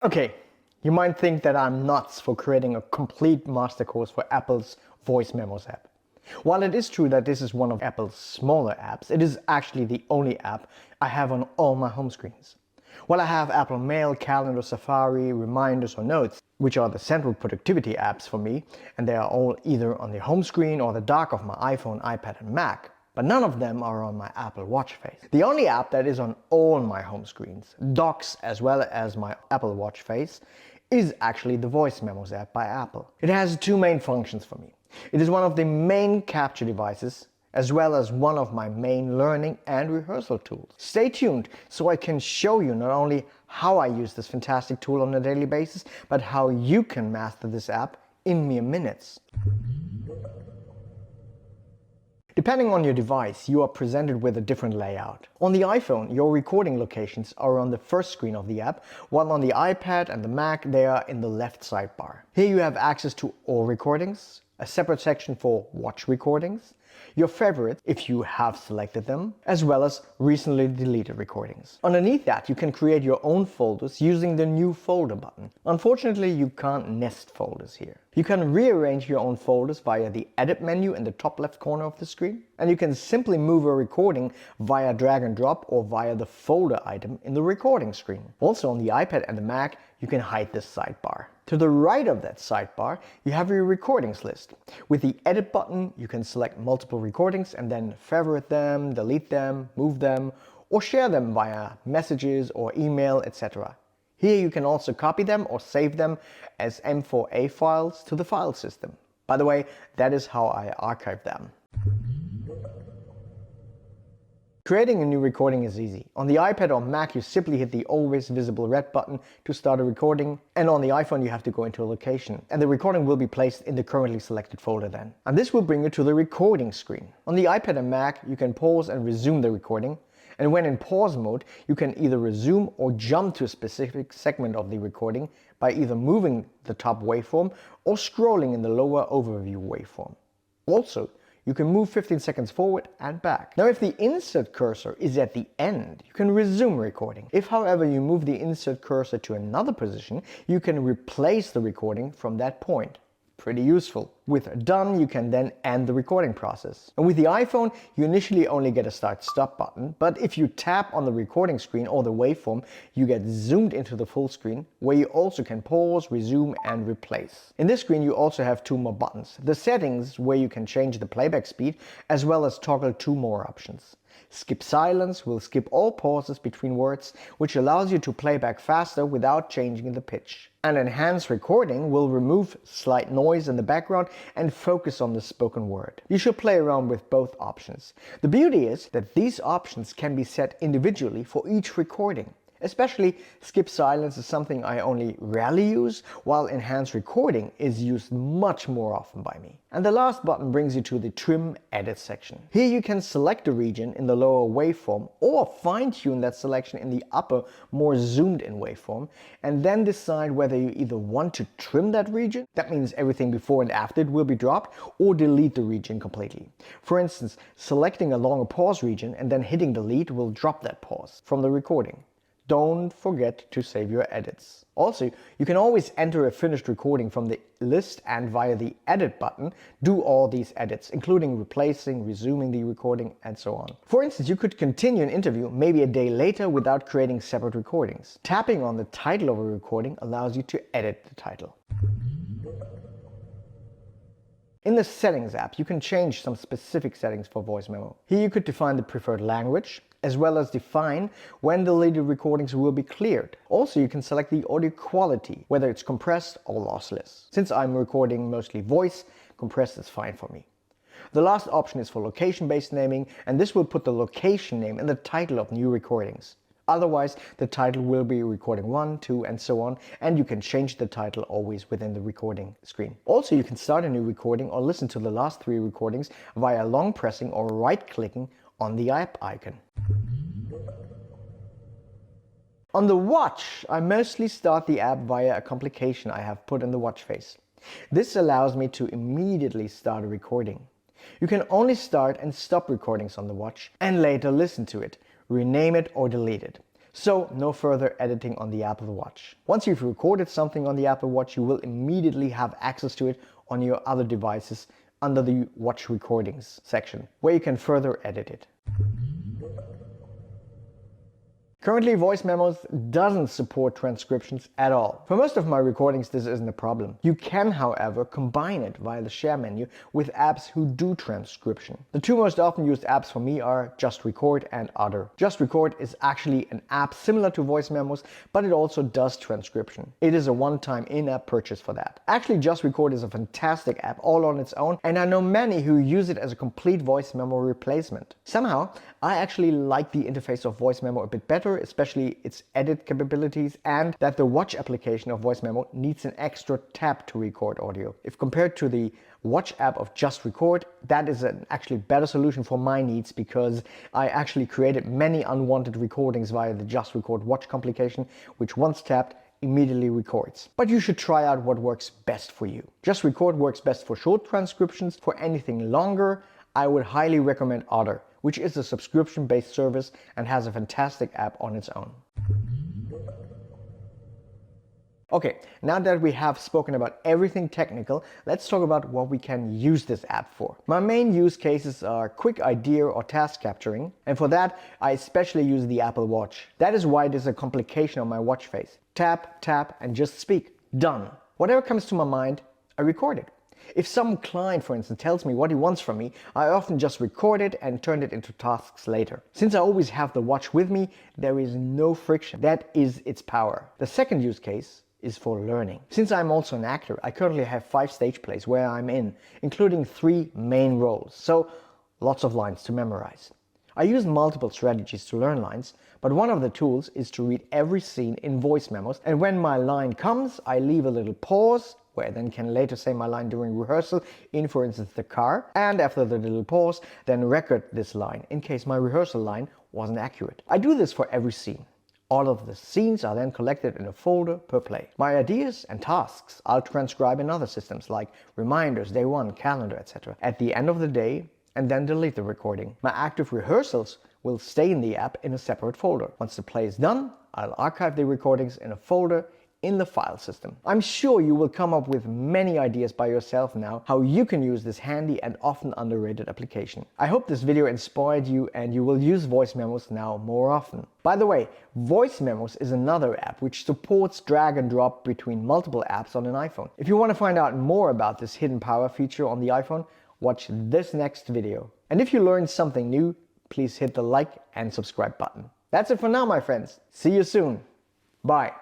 Okay, you might think that I'm nuts for creating a complete master course for Apple's Voice Memos app. While it is true that this is one of Apple's smaller apps, it is actually the only app I have on all my home screens. While I have Apple Mail, Calendar, Safari, Reminders or Notes, which are the central productivity apps for me, and they are all either on the home screen or the dock of my iPhone, iPad and Mac, but none of them are on my Apple Watch face. The only app that is on all my home screens, docks as well as my Apple Watch face, is actually the Voice Memos app by Apple. It has two main functions for me. It is one of the main capture devices as well as one of my main learning and rehearsal tools. Stay tuned so I can show you not only how I use this fantastic tool on a daily basis, but how you can master this app in mere minutes. Depending on your device, you are presented with a different layout. On the iPhone, your recording locations are on the first screen of the app, while on the iPad and the Mac, they are in the left sidebar. Here you have access to all recordings, a separate section for watch recordings, your favorites if you have selected them, as well as recently deleted recordings. Underneath that, you can create your own folders using the new folder button. Unfortunately, you can't nest folders here. You can rearrange your own folders via the edit menu in the top left corner of the screen, and you can simply move a recording via drag and drop or via the folder item in the recording screen. Also on the iPad and the Mac, you can hide this sidebar. To the right of that sidebar, you have your recordings list. With the edit button, you can select multiple recordings and then favorite them, delete them, move them, or share them via messages or email, etc. Here you can also copy them or save them as M4A files to the file system. By the way, that is how I archive them. Creating a new recording is easy. On the iPad or Mac, you simply hit the always visible red button to start a recording, and on the iPhone you have to go into a location, and the recording will be placed in the currently selected folder then. And this will bring you to the recording screen. On the iPad and Mac, you can pause and resume the recording, and when in pause mode, you can either resume or jump to a specific segment of the recording by either moving the top waveform or scrolling in the lower overview waveform. Also, you can move 15 seconds forward and back. Now if the insert cursor is at the end, you can resume recording. If however you move the insert cursor to another position, you can replace the recording from that point. Pretty useful. With done, you can then end the recording process. And with the iPhone, you initially only get a start-stop button, but if you tap on the recording screen or the waveform, you get zoomed into the full screen, where you also can pause, resume and replace. In this screen, you also have two more buttons. The settings, where you can change the playback speed, as well as toggle two more options. Skip silence will skip all pauses between words, which allows you to play back faster without changing the pitch. And enhanced recording will remove slight noise in the background and focus on the spoken word. You should play around with both options. The beauty is that these options can be set individually for each recording. Especially skip silence is something I only rarely use, while enhanced recording is used much more often by me. And the last button brings you to the trim edit section. Here you can select a region in the lower waveform or fine-tune that selection in the upper, more zoomed in waveform, and then decide whether you either want to trim that region, that means everything before and after it will be dropped, or delete the region completely. For instance, selecting a longer pause region and then hitting delete will drop that pause from the recording. Don't forget to save your edits. Also, you can always enter a finished recording from the list and via the edit button do all these edits, including replacing, resuming the recording and so on. For instance, you could continue an interview maybe a day later without creating separate recordings. Tapping on the title of a recording allows you to edit the title. In the Settings app, you can change some specific settings for voice memo. Here you could define the preferred language, as well as define when deleted recordings will be cleared. Also, you can select the audio quality, whether it's compressed or lossless. Since I'm recording mostly voice, compressed is fine for me. The last option is for location-based naming, and this will put the location name in the title of new recordings. Otherwise, the title will be recording 1, 2, and so on, and you can change the title always within the recording screen. Also, you can start a new recording or listen to the last 3 recordings via long pressing or right-clicking on the app icon. On the watch, I mostly start the app via a complication I have put in the watch face. This allows me to immediately start a recording. You can only start and stop recordings on the watch and later listen to it, rename it or delete it. So no further editing on the Apple Watch. Once you've recorded something on the Apple Watch, you will immediately have access to it on your other devices under the Watch Recordings section, where you can further edit it. Currently, Voice Memos doesn't support transcriptions at all. For most of my recordings, this isn't a problem. You can, however, combine it via the Share menu with apps who do transcription. The two most often used apps for me are Just Record and Other. Just Record is actually an app similar to Voice Memos, but it also does transcription. It is a one-time in-app purchase for that. Actually, Just Record is a fantastic app all on its own, and I know many who use it as a complete voice memo replacement. Somehow, I actually like the interface of Voice Memo a bit better, especially its edit capabilities, and that the Watch application of Voice Memo needs an extra tab to record audio. If compared to the Watch app of Just Record, that is an actually better solution for my needs, because I actually created many unwanted recordings via the Just Record Watch complication, which once tapped immediately records. But you should try out what works best for you. Just Record works best for short transcriptions. For anything longer, I would highly recommend Otter, which is a subscription-based service and has a fantastic app on its own. Okay, now that we have spoken about everything technical, let's talk about what we can use this app for. My main use cases are quick idea or task capturing, and for that I especially use the Apple Watch. That is why it is a complication on my watch face. Tap, tap, and just speak. Done. Whatever comes to my mind, I record it. If some client, for instance, tells me what he wants from me, I often just record it and turn it into tasks later. Since I always have the watch with me, there is no friction. That is its power. The second use case is for learning. Since I'm also an actor, I currently have 5 stage plays where I'm in, including 3 main roles, so lots of lines to memorize. I use multiple strategies to learn lines, but one of the tools is to read every scene in voice memos, and when my line comes, I leave a little pause, where I then can later say my line during rehearsal in, for instance, the car, and after the little pause, then record this line in case my rehearsal line wasn't accurate. I do this for every scene. All of the scenes are then collected in a folder per play. My ideas and tasks I'll transcribe in other systems like reminders, day one, calendar, etc. at the end of the day, and then delete the recording. My active rehearsals will stay in the app in a separate folder. Once the play is done, I'll archive the recordings in a folder in the file system. I'm sure you will come up with many ideas by yourself now how you can use this handy and often underrated application. I hope this video inspired you and you will use Voice Memos now more often. By the way, Voice Memos is another app which supports drag and drop between multiple apps on an iPhone. If you want to find out more about this hidden power feature on the iPhone, watch this next video. And if you learned something new, please hit the like and subscribe button. That's it for now, my friends. See you soon. Bye.